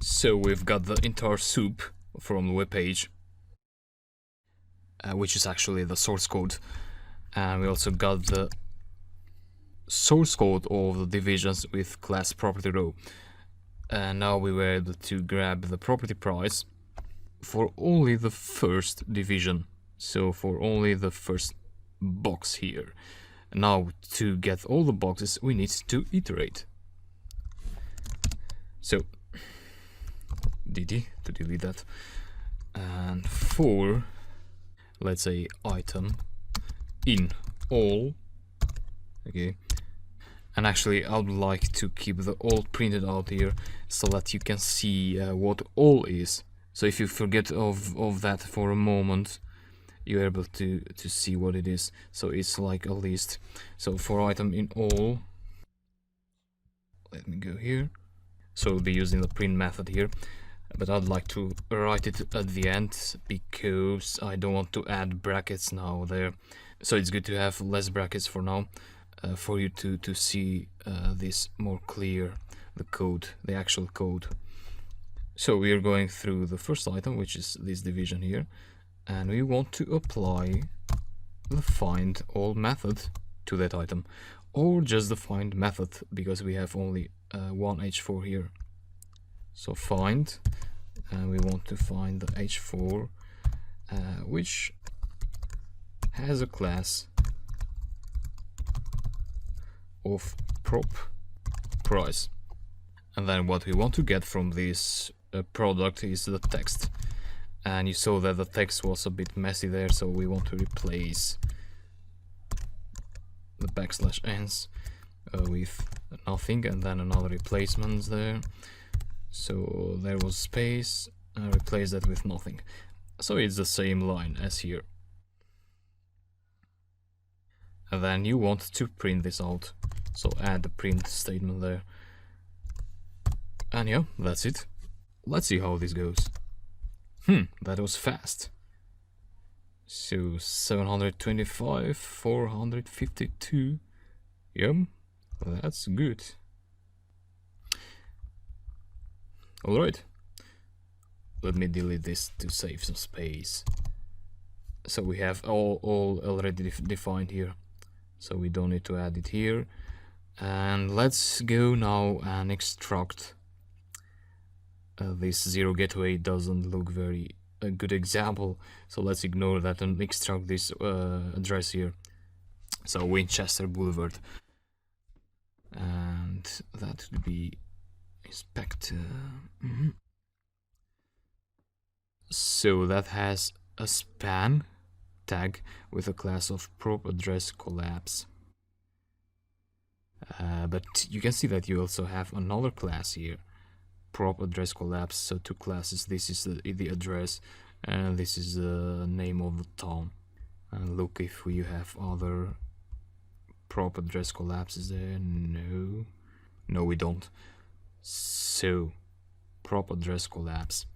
So we've got the entire soup from the webpage, which is actually the source code, and we also got the source code of the divisions with class property row. And now we were able to grab the property price for only the first division, so for only the first box here. Now to get all the boxes we need to iterate. So dd to delete that, and for, let's say, item in all, okay. And actually I would like to keep the all printed out here so that you can see what all is. So if you forget of that for a moment, you're able to see what it is. So it's like a list. So for item in all, let me go here. So we'll be using the print method here, but I'd like to write it at the end because I don't want to add brackets now there. So it's good to have less brackets for now, for you to see this more clear, the code, the actual code. So we are going through the first item, which is this division here, and we want to apply the find all method to that item, or just the find method because we have only one h4 here. So find, and we want to find the h4 which has a class of prop price, and then what we want to get from this product is the text. And you saw that the text was a bit messy there, so we want to replace the \n with nothing, and then another replacement there. So there was space, and replace that with nothing. So it's the same line as here. And then you want to print this out, so add the print statement there. And yeah, that's it. Let's see how this goes. That was fast. So 725, 452. Yep, that's good. Alright, let me delete this to save some space. So we have all already defined here, so we don't need to add it here. And let's go now and extract this zero gateway. Doesn't look very a good example, so let's ignore that and extract this address here. So Winchester Boulevard, and that would be inspect. So that has a span tag with a class of prop address collapse. But you can see that you also have another class here, prop address collapse. So two classes. This is the address, and this is the name of the town. And look if we have other prop address collapses there. No, we don't. So prop address collapse.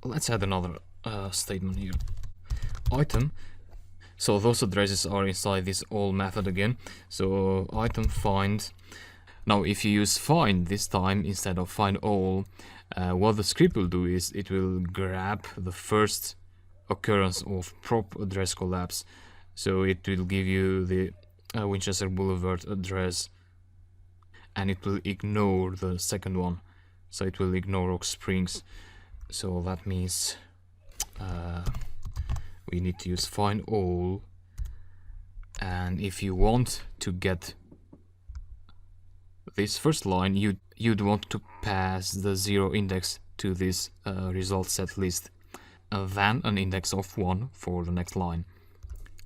Let's add another statement here. Item. So those addresses are inside this all method again. So item find. Now if you use find this time instead of find all, what the script will do is it will grab the first occurrence of prop address collapse. So it will give you the Winchester Boulevard address, and it will ignore the second one. So it will ignore Oak Springs. So that means we need to use find all, and if you want to get this first line, you'd want to pass the 0 index to this result set list, and then an index of 1 for the next line.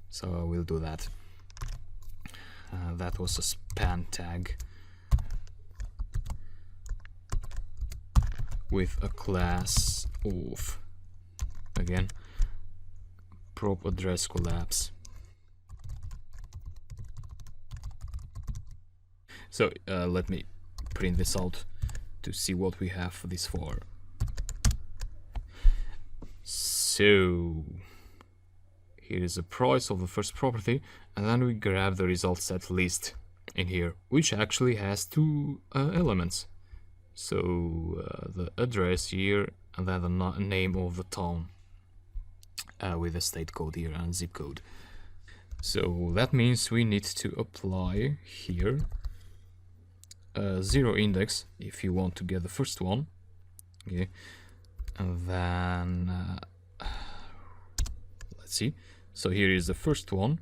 So we'll do that. That was a span tag with a class of, again, prop address collapse. So let me print this out to see what we have this for. So here is the price of the first property, and then we grab the result set list in here, which actually has two elements. So the address here, and then the name of the town with the state code here and zip code. So that means we need to apply here 0 index if you want to get the first one. Okay, and then let's see. So here is the first one,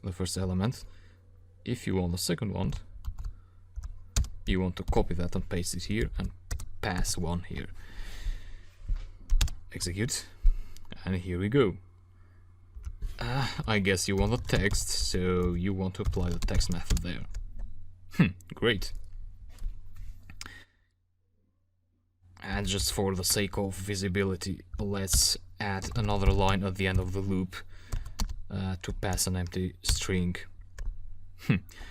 the first element. If you want the second one, you want to copy that and paste it here and pass 1 here. Execute, and here we go. I guess you want the text, so you want to apply the text method there. Great. And just for the sake of visibility, let's add another line at the end of the loop to pass an empty string.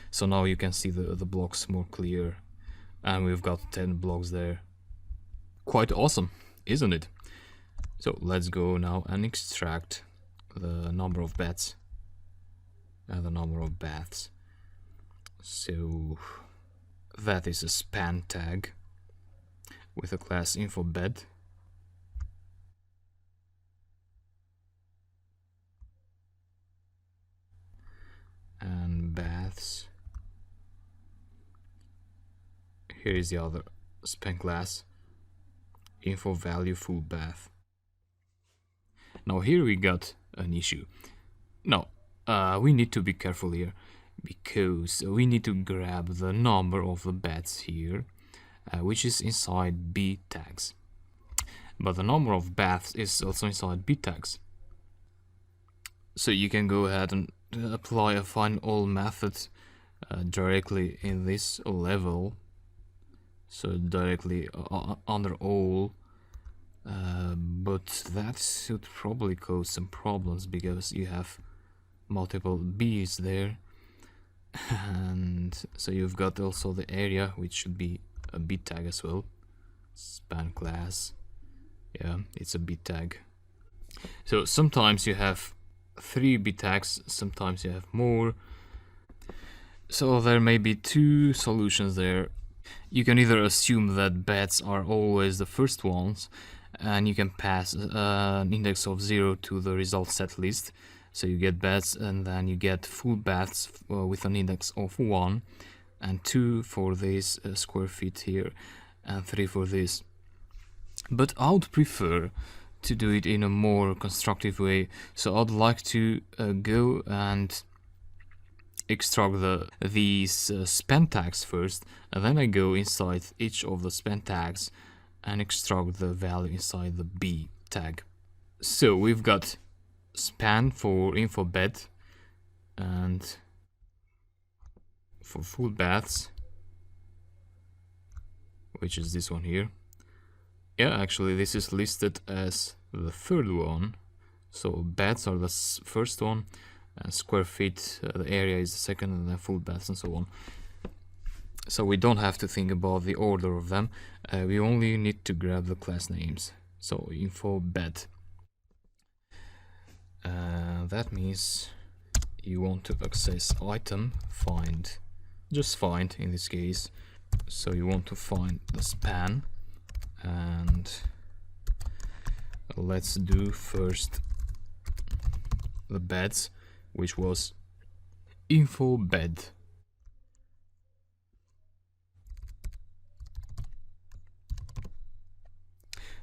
So now you can see the blocks more clear, and we've got 10 blocks there. Quite awesome, isn't it? So let's go now and extract the number of beds and the number of baths. So that is a span tag with a class info bed. And baths. Here is the other span class, info value full bath. Now here we got an issue. Now we need to be careful here, because we need to grab the number of the beds here, which is inside B tags. But the number of baths is also inside B tags. So you can go ahead and apply a find all method directly in this level. So directly under all. But that should probably cause some problems because you have multiple B's there, and so you've got also the area, which should be a B tag as well. Span class, yeah, it's a B tag. So sometimes you have 3 B tags, sometimes you have more. So there may be 2 solutions there. You can either assume that beds are always the first ones, and you can pass an index of 0 to the result set list. So you get beds, and then you get full baths with an index of 1, and 2 for this square feet here, and 3 for this. But I would prefer to do it in a more constructive way. So I'd like to go and extract these span tags first, and then I go inside each of the span tags and extract the value inside the B tag. So we've got span for info bed and for full baths, which is this one here. Yeah, actually this is listed as the third one. So beds are the first one, and square feet, the area is the second, and then full baths and so on. So we don't have to think about the order of them, we only need to grab the class names. So info bed. That means you want to access item, find, just find in this case. So you want to find the span, and let's do first the beds, which was info bed.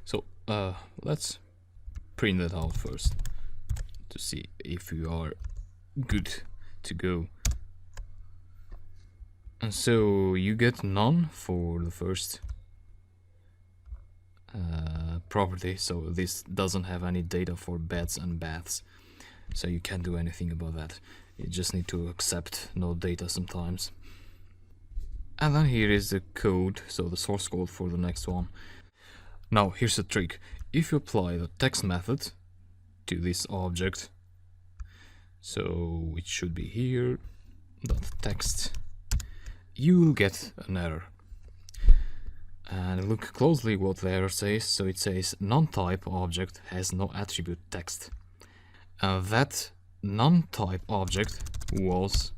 So let's print that out first to see if we are good to go. And so you get none for the first property, so this doesn't have any data for beds and baths, so you can't do anything about that. You just need to accept no data sometimes. And then here is the code, so the source code for the next one. Now here's the trick. If you apply the text method to this object, so it should be here, .text, you will get an error. And look closely what the error says. So it says non-type object has no attribute text. And that non-type object was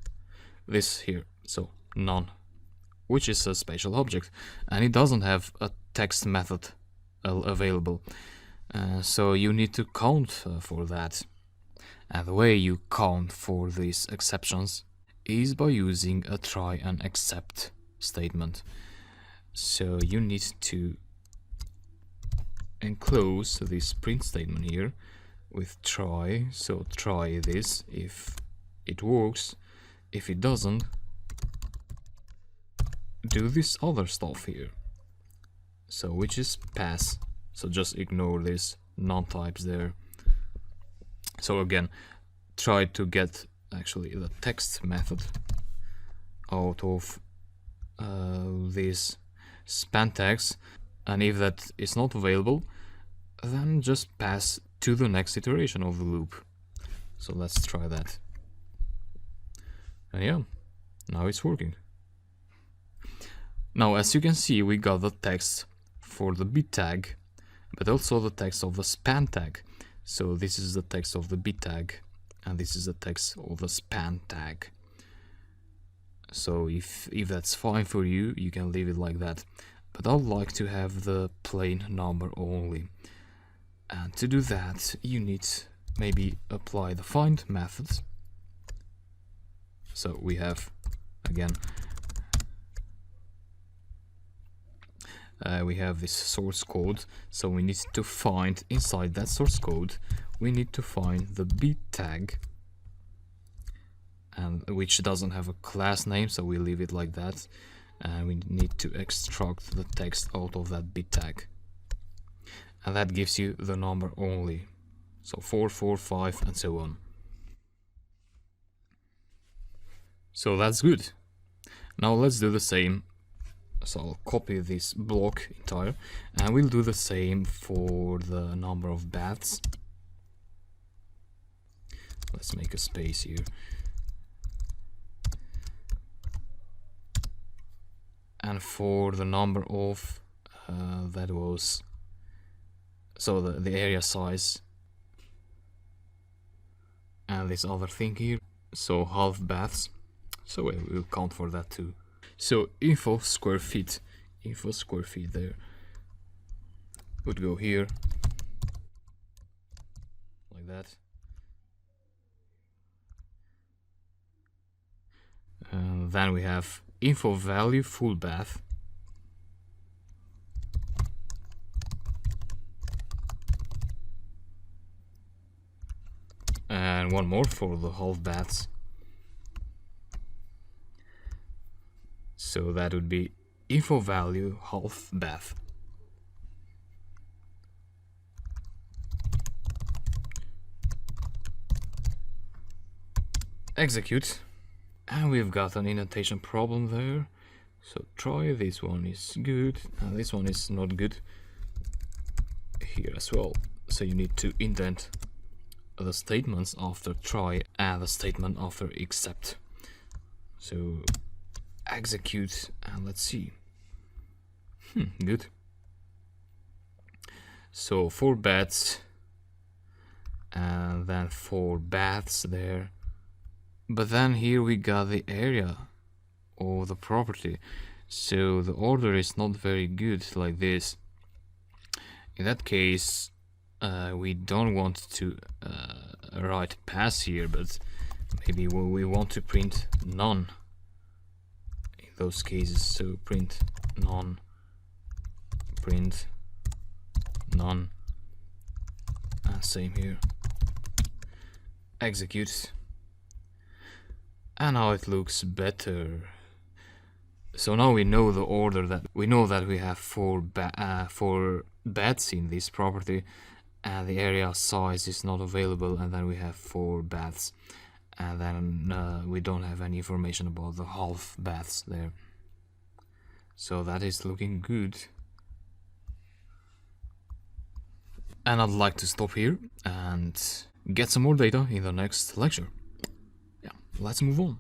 this here, so none. which is a spatial object, and it doesn't have a text method available. So you need to count for that. And the way you count for these exceptions is by using a try and except statement. So you need to enclose this print statement here with try. So try this if it works. If it doesn't, do this other stuff here. So which is pass. So just ignore this non-types there. So again, try to get actually the text method out of these span tags, and if that is not available, then just pass to the next iteration of the loop. So let's try that. And yeah, now it's working. Now, as you can see, we got the text for the bit tag, but also the text of the span tag. So this is the text of the bit tag, and this is the text of the span tag. So if that's fine for you, you can leave it like that. But I'd like to have the plain number only. And to do that, you need maybe apply the find method. So we have, again, we have this source code, so we need to find inside that source code, we need to find the bit tag, and which doesn't have a class name, so we leave it like that, and we need to extract the text out of that bit tag, and that gives you the number only, so 4, 4, 5 and so on. So that's good. Now let's do the same. So I'll copy this block entire, and we'll do the same for the number of baths. Let's make a space here. And for the number of that was, so the area size, and this other thing here, so half baths, so we'll count for that too. So info square feet there would go here like that, and then we have info value full bath, and one more for the half baths. So that would be info value half bath. Execute, and we've got an indentation problem there. So try, this one is good, and this one is not good here as well. So you need to indent the statements after try and the statement after except. So execute, and let's see. Good. So 4 beds, and then 4 baths there. But then here we got the area of the property, so the order is not very good like this. In that case, we don't want to write pass here, but maybe we want to print none in those cases. So print none, and same here. Execute. And now it looks better. So now we know the order, that we know that we have 4 beds in this property, and the area size is not available, and then we have 4 baths, and then we don't have any information about the half baths there. So that is looking good. And I'd like to stop here and get some more data in the next lecture. Yeah, let's move on.